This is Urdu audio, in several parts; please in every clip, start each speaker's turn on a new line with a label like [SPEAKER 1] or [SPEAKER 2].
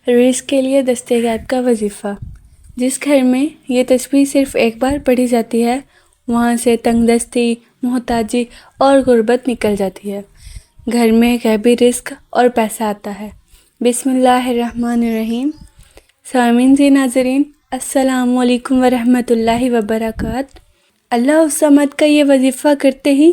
[SPEAKER 1] رزق کے لیے دستیاب کا وظیفہ۔ جس گھر میں یہ تسبیح صرف ایک بار پڑھی جاتی ہے وہاں سے تنگ دستی، محتاجی اور غربت نکل جاتی ہے۔ گھر میں غیبی رزق اور پیسہ آتا ہے۔ بسم اللہ الرحمن الرحیم۔ سامعین جی، ناظرین، السلام علیکم ورحمۃ اللہ وبرکاتہ۔ اللہ الصمد کا یہ وظیفہ کرتے ہی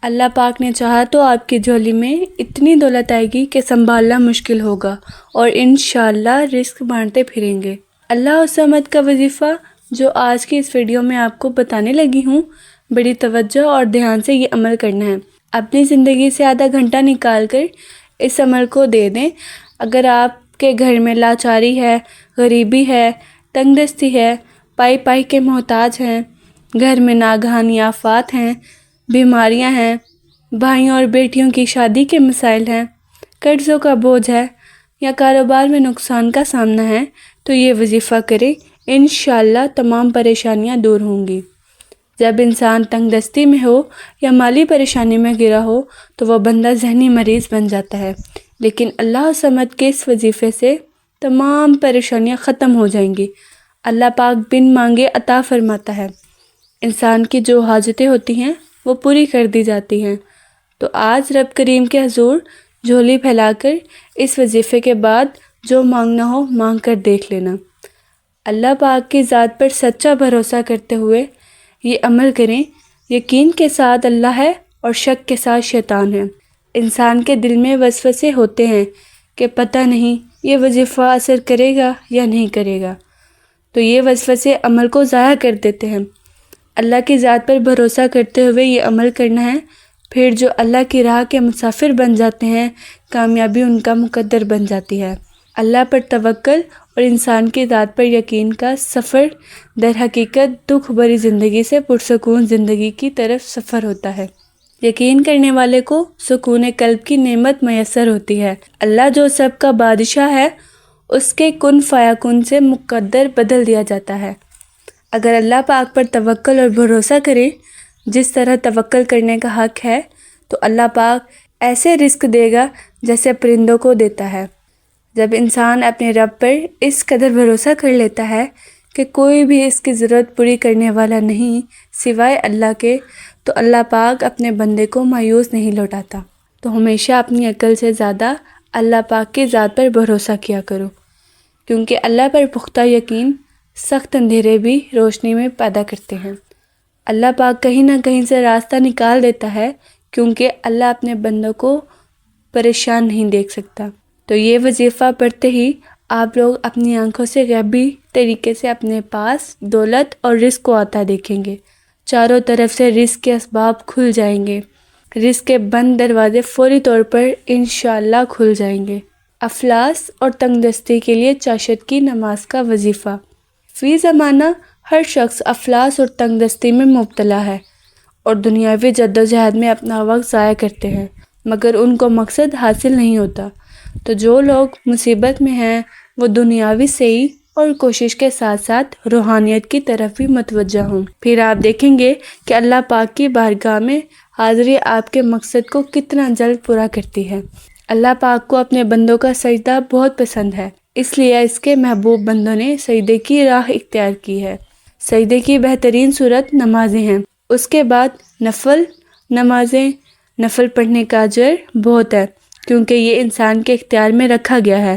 [SPEAKER 1] اللہ پاک نے چاہا تو آپ کی جھولی میں اتنی دولت آئے گی کہ سنبھالنا مشکل ہوگا اور انشاءاللہ رزق بانٹتے پھریں گے۔ اللہ الصمد کا وظیفہ جو آج کی اس ویڈیو میں آپ کو بتانے لگی ہوں، بڑی توجہ اور دھیان سے یہ عمل کرنا ہے۔ اپنی زندگی سے آدھا گھنٹہ نکال کر اس عمل کو دے دیں۔ اگر آپ کے گھر میں لاچاری ہے، غریبی ہے، تنگ دستی ہے، پائی پائی کے محتاج ہیں، گھر میں ناگہانی آفات ہیں، بیماریاں ہیں، بھائیوں اور بیٹیوں کی شادی کے مسائل ہیں، قرضوں کا بوجھ ہے یا کاروبار میں نقصان کا سامنا ہے، تو یہ وظیفہ کریں، انشاءاللہ تمام پریشانیاں دور ہوں گی۔ جب انسان تنگ دستی میں ہو یا مالی پریشانی میں گرا ہو تو وہ بندہ ذہنی مریض بن جاتا ہے، لیکن اللہ سمد کے اس وظیفے سے تمام پریشانیاں ختم ہو جائیں گی۔ اللہ پاک بن مانگے عطا فرماتا ہے۔ انسان کی جو حاجتیں ہوتی ہیں وہ پوری کر دی جاتی ہیں۔ تو آج رب کریم کے حضور جھولی پھیلا کر اس وظیفے کے بعد جو مانگنا ہو مانگ کر دیکھ لینا۔ اللہ پاک کی ذات پر سچا بھروسہ کرتے ہوئے یہ عمل کریں۔ یقین کے ساتھ اللہ ہے اور شک کے ساتھ شیطان ہے۔ انسان کے دل میں وسوسے ہوتے ہیں کہ پتہ نہیں یہ وظیفہ اثر کرے گا یا نہیں کرے گا، تو یہ وسوسے عمل کو ضائع کر دیتے ہیں۔ اللہ کی ذات پر بھروسہ کرتے ہوئے یہ عمل کرنا ہے۔ پھر جو اللہ کی راہ کے مسافر بن جاتے ہیں، کامیابی ان کا مقدر بن جاتی ہے۔ اللہ پر توکل اور انسان کی ذات پر یقین کا سفر در حقیقت دکھ بھری زندگی سے پرسکون زندگی کی طرف سفر ہوتا ہے۔ یقین کرنے والے کو سکون قلب کی نعمت میسر ہوتی ہے۔ اللہ جو سب کا بادشاہ ہے، اس کے کن فیکون سے مقدر بدل دیا جاتا ہے۔ اگر اللہ پاک پر توکل اور بھروسہ کریں جس طرح توکل کرنے کا حق ہے، تو اللہ پاک ایسے رزق دے گا جیسے پرندوں کو دیتا ہے۔ جب انسان اپنے رب پر اس قدر بھروسہ کر لیتا ہے کہ کوئی بھی اس کی ضرورت پوری کرنے والا نہیں سوائے اللہ کے، تو اللہ پاک اپنے بندے کو مایوس نہیں لوٹاتا۔ تو ہمیشہ اپنی عقل سے زیادہ اللہ پاک کی ذات پر بھروسہ کیا کرو، کیونکہ اللہ پر پختہ یقین سخت اندھیرے بھی روشنی میں پیدا کرتے ہیں۔ اللہ پاک کہیں نہ کہیں سے راستہ نکال دیتا ہے، کیونکہ اللہ اپنے بندوں کو پریشان نہیں دیکھ سکتا۔ تو یہ وظیفہ پڑھتے ہی آپ لوگ اپنی آنکھوں سے غیبی طریقے سے اپنے پاس دولت اور رزق کو آتا دیکھیں گے۔ چاروں طرف سے رزق کے اسباب کھل جائیں گے۔ رزق کے بند دروازے فوری طور پر انشاءاللہ کھل جائیں گے۔ افلاس اور تنگ دستی کے لیے چاشت کی نماز کا وظیفہ۔ فی زمانہ ہر شخص افلاس اور تنگ دستی میں مبتلا ہے اور دنیاوی جدوجہد میں اپنا وقت ضائع کرتے ہیں، مگر ان کو مقصد حاصل نہیں ہوتا۔ تو جو لوگ مصیبت میں ہیں وہ دنیاوی سعی اور کوشش کے ساتھ ساتھ روحانیت کی طرف بھی متوجہ ہوں۔ پھر آپ دیکھیں گے کہ اللہ پاک کی بارگاہ میں حاضری آپ کے مقصد کو کتنا جلد پورا کرتی ہے۔ اللہ پاک کو اپنے بندوں کا سجدہ بہت پسند ہے، اس لیے اس کے محبوب بندوں نے سجدے کی راہ اختیار کی ہے۔ سجدے کی بہترین صورت نمازیں ہیں، اس کے بعد نفل نمازیں۔ نفل پڑھنے کا اجر بہت ہے، کیونکہ یہ انسان کے اختیار میں رکھا گیا ہے۔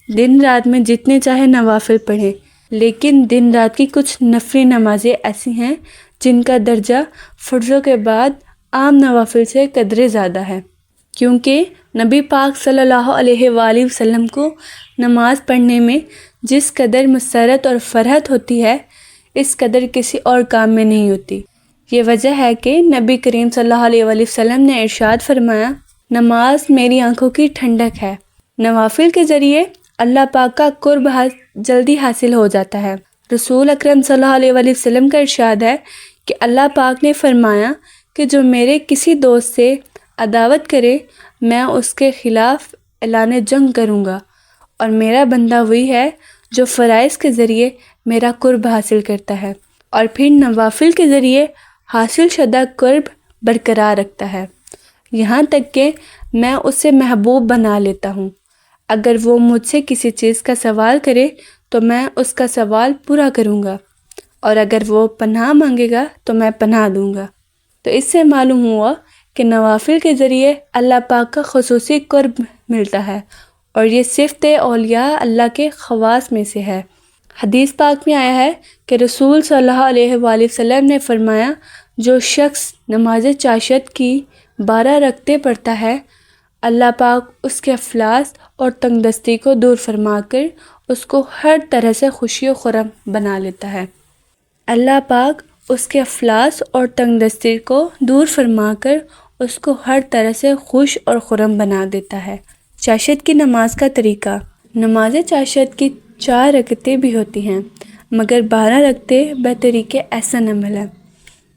[SPEAKER 1] دن رات میں جتنے چاہے نوافل پڑھیں، لیکن دن رات کی کچھ نفلی نمازیں ایسی ہیں جن کا درجہ فرضوں کے بعد عام نوافل سے قدرے زیادہ ہے، کیونکہ نبی پاک صلی اللہ علیہ وآلہ وسلم کو نماز پڑھنے میں جس قدر مسرت اور فرحت ہوتی ہے، اس قدر کسی اور کام میں نہیں ہوتی۔ یہ وجہ ہے کہ نبی کریم صلی اللہ علیہ وآلہ وسلم نے ارشاد فرمایا، نماز میری آنکھوں کی ٹھنڈک ہے۔ نوافل کے ذریعے اللہ پاک کا قرب جلدی حاصل ہو جاتا ہے۔ رسول اکرم صلی اللہ علیہ وآلہ وسلم کا ارشاد ہے کہ اللہ پاک نے فرمایا کہ جو میرے کسی دوست سے عداوت کرے، میں اس کے خلاف اعلان جنگ کروں گا، اور میرا بندہ وہی ہے جو فرائض کے ذریعے میرا قرب حاصل کرتا ہے اور پھر نوافل کے ذریعے حاصل شدہ قرب برقرار رکھتا ہے، یہاں تک کہ میں اسے محبوب بنا لیتا ہوں۔ اگر وہ مجھ سے کسی چیز کا سوال کرے تو میں اس کا سوال پورا کروں گا، اور اگر وہ پناہ مانگے گا تو میں پناہ دوں گا۔ تو اس سے معلوم ہوا کہ نوافل کے ذریعے اللہ پاک کا خصوصی قرب ملتا ہے، اور یہ صفت اولیاء اللہ کے خواص میں سے ہے۔ حدیث پاک میں آیا ہے کہ رسول صلی اللہ علیہ وآلہ وسلم نے فرمایا، جو شخص نماز چاشت کی 12 رکعتیں پڑھتا ہے، اللہ پاک اس کے افلاس اور تنگ دستی کو دور فرما کر اس کو ہر طرح سے خوشی و خرم بنا لیتا ہے۔ اللہ پاک اس کے افلاس اور تنگ دستی کو دور فرما کر اس کو ہر طرح سے خوش اور خرم بنا دیتا ہے۔ چاشت کی نماز کا طریقہ۔ نماز چاشت کی 4 رکعتیں بھی ہوتی ہیں، مگر 12 رکعتیں بطریق احسن عمل ہے۔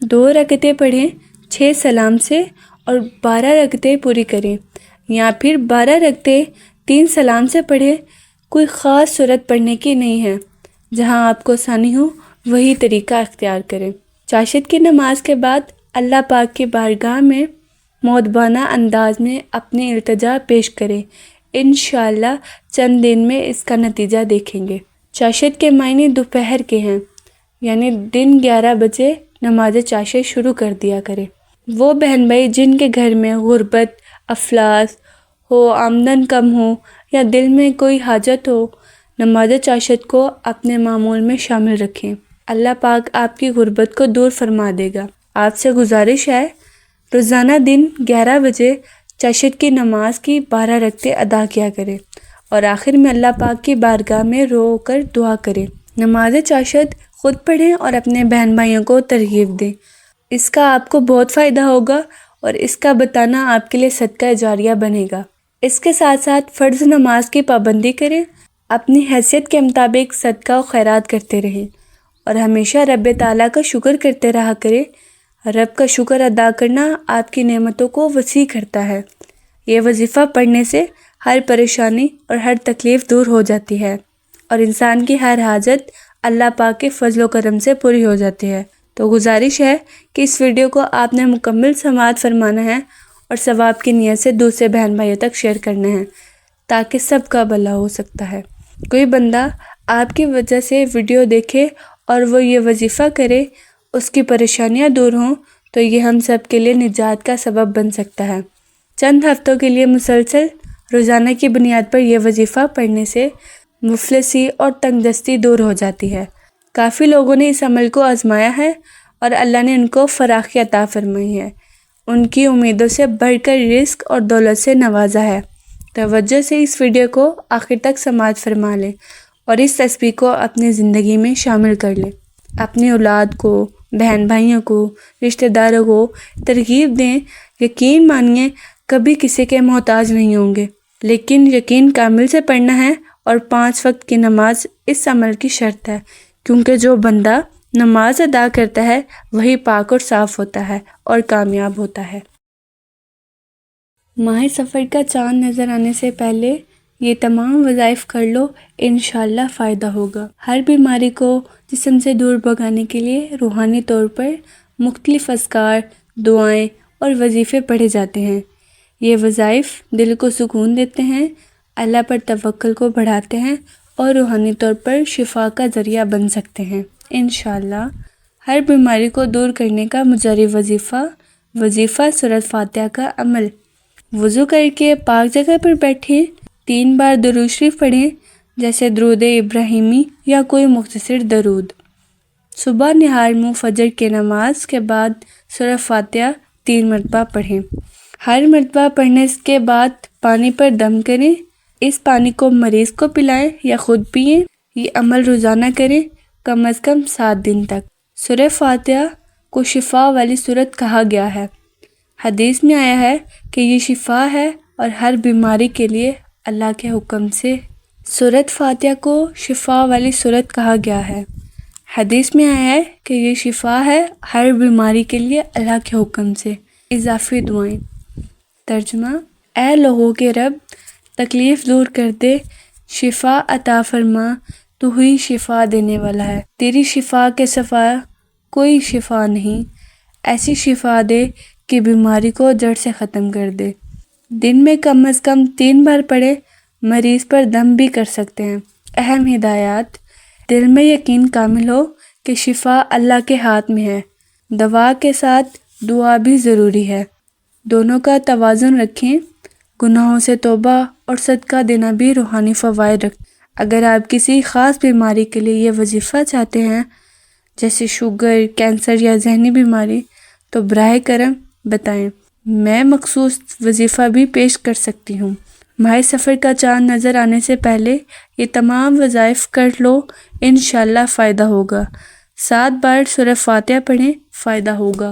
[SPEAKER 1] 2 رکعتیں پڑھیں 6 سلام سے اور 12 رکعتیں پوری کریں، یا پھر 12 رکعتیں 3 سلام سے پڑھیں۔ کوئی خاص صورت پڑھنے کی نہیں ہے، جہاں آپ کو آسانی ہو وہی طریقہ اختیار کریں۔ چاشت کی نماز کے بعد اللہ پاک کی بارگاہ میں مؤدبانہ انداز میں اپنی التجا پیش کریں۔ انشاءاللہ چند دن میں اس کا نتیجہ دیکھیں گے۔ چاشت کے معنی دوپہر کے ہیں، یعنی دن 11 بجے نماز چاشت شروع کر دیا کرے۔ وہ بہن بھائی جن کے گھر میں غربت، افلاس ہو، آمدن کم ہو یا دل میں کوئی حاجت ہو، نماز چاشت کو اپنے معمول میں شامل رکھیں۔ اللہ پاک آپ کی غربت کو دور فرما دے گا۔ آپ سے گزارش ہے، روزانہ دن 11 بجے چاشت کی نماز کی 12 رکعتیں ادا کیا کریں، اور آخر میں اللہ پاک کی بارگاہ میں رو کر دعا کریں۔ نماز چاشت خود پڑھیں اور اپنے بہن بھائیوں کو ترغیب دیں۔ اس کا آپ کو بہت فائدہ ہوگا، اور اس کا بتانا آپ کے لیے صدقہ جاریہ بنے گا۔ اس کے ساتھ ساتھ فرض نماز کی پابندی کریں، اپنی حیثیت کے مطابق صدقہ و خیرات کرتے رہیں، اور ہمیشہ رب تعالیٰ کا شکر کرتے رہا کریں۔ رب کا شکر ادا کرنا آپ کی نعمتوں کو وسیع کرتا ہے۔ یہ وظیفہ پڑھنے سے ہر پریشانی اور ہر تکلیف دور ہو جاتی ہے، اور انسان کی ہر حاجت اللہ پاک کے فضل و کرم سے پوری ہو جاتی ہے۔ تو گزارش ہے کہ اس ویڈیو کو آپ نے مکمل سماعت فرمانا ہے، اور ثواب کی نیت سے دوسرے بہن بھائیوں تک شیئر کرنا ہے، تاکہ سب کا بھلا ہو سکتا ہے۔ کوئی بندہ آپ کی وجہ سے ویڈیو دیکھے اور وہ یہ وظیفہ کرے، اس کی پریشانیاں دور ہوں، تو یہ ہم سب کے لیے نجات کا سبب بن سکتا ہے۔ چند ہفتوں کے لیے مسلسل روزانہ کی بنیاد پر یہ وظیفہ پڑھنے سے مفلسی اور تنگ دستی دور ہو جاتی ہے۔ کافی لوگوں نے اس عمل کو آزمایا ہے، اور اللہ نے ان کو فراخی عطا فرمائی ہے، ان کی امیدوں سے بڑھ کر رزق اور دولت سے نوازا ہے۔ توجہ سے اس ویڈیو کو آخر تک سماعت فرما لیں، اور اس تسبیح کو اپنی زندگی میں شامل کر لیں۔ اپنی اولاد کو، بہن بھائیوں کو، رشتہ داروں کو ترغیب دیں۔ یقین مانیے کبھی کسی کے محتاج نہیں ہوں گے، لیکن یقین کامل سے پڑھنا ہے، اور 5 وقت کی نماز اس عمل کی شرط ہے، کیونکہ جو بندہ نماز ادا کرتا ہے وہی پاک اور صاف ہوتا ہے اور کامیاب ہوتا ہے۔ ماہ سفر کا چاند نظر آنے سے پہلے یہ تمام وظائف کر لو، انشاءاللہ فائدہ ہوگا۔ ہر بیماری کو جسم سے دور بھگانے کے لیے روحانی طور پر مختلف اذکار، دعائیں اور وظیفے پڑھے جاتے ہیں۔ یہ وظائف دل کو سکون دیتے ہیں، اللہ پر توکل کو بڑھاتے ہیں، اور روحانی طور پر شفا کا ذریعہ بن سکتے ہیں۔ انشاءاللہ ہر بیماری کو دور کرنے کا مجرب وظیفہ سورۃ فاتحہ کا عمل۔ وضو کر کے پاک جگہ پر بیٹھیں، 3 بار درود شریف پڑھیں، جیسے درود ابراہیمی یا کوئی مختصر درود۔ صبح نہار منہ فجر کی نماز کے بعد سورۃ فاتحہ 3 مرتبہ پڑھیں۔ ہر مرتبہ پڑھنے کے بعد پانی پر دم کریں، اس پانی کو مریض کو پلائیں یا خود پئیں۔ یہ عمل روزانہ کریں، کم از کم 7 دن تک۔ سورۃ فاتحہ کو شفا والی سورت کہا گیا ہے۔ حدیث میں آیا ہے کہ یہ شفا ہے، اور ہر بیماری کے لیے اللہ کے حکم سے۔ سورۃ فاتحہ کو شفا والی سورت کہا گیا ہے۔ حدیث میں آیا ہے کہ یہ شفا ہے ہر بیماری کے لیے اللہ کے حکم سے۔ اضافی دعائیں۔ ترجمہ: اے لوگوں کے رب، تکلیف دور کر دے، شفا عطا فرما، تو ہی شفا دینے والا ہے، تیری شفا کے سوا کوئی شفا نہیں۔ ایسی شفا دے کہ بیماری کو جڑ سے ختم کر دے۔ دن میں کم از کم 3 بار پڑھے، مریض پر دم بھی کر سکتے ہیں۔ اہم ہدایات: دل میں یقین کامل ہو کہ شفا اللہ کے ہاتھ میں ہے۔ دوا کے ساتھ دعا بھی ضروری ہے، دونوں کا توازن رکھیں۔ گناہوں سے توبہ اور صدقہ دینا بھی روحانی فوائد رکھتا ہے۔ اگر آپ کسی خاص بیماری کے لیے یہ وظیفہ چاہتے ہیں، جیسے شوگر، کینسر یا ذہنی بیماری، تو براہ کرم بتائیں، میں مخصوص وظیفہ بھی پیش کر سکتی ہوں۔ ماہ سفر کا چاند نظر آنے سے پہلے یہ تمام وظائف کر لو، انشاءاللہ فائدہ ہوگا۔ 7 بار سورہ فاتحہ پڑھیں، فائدہ ہوگا۔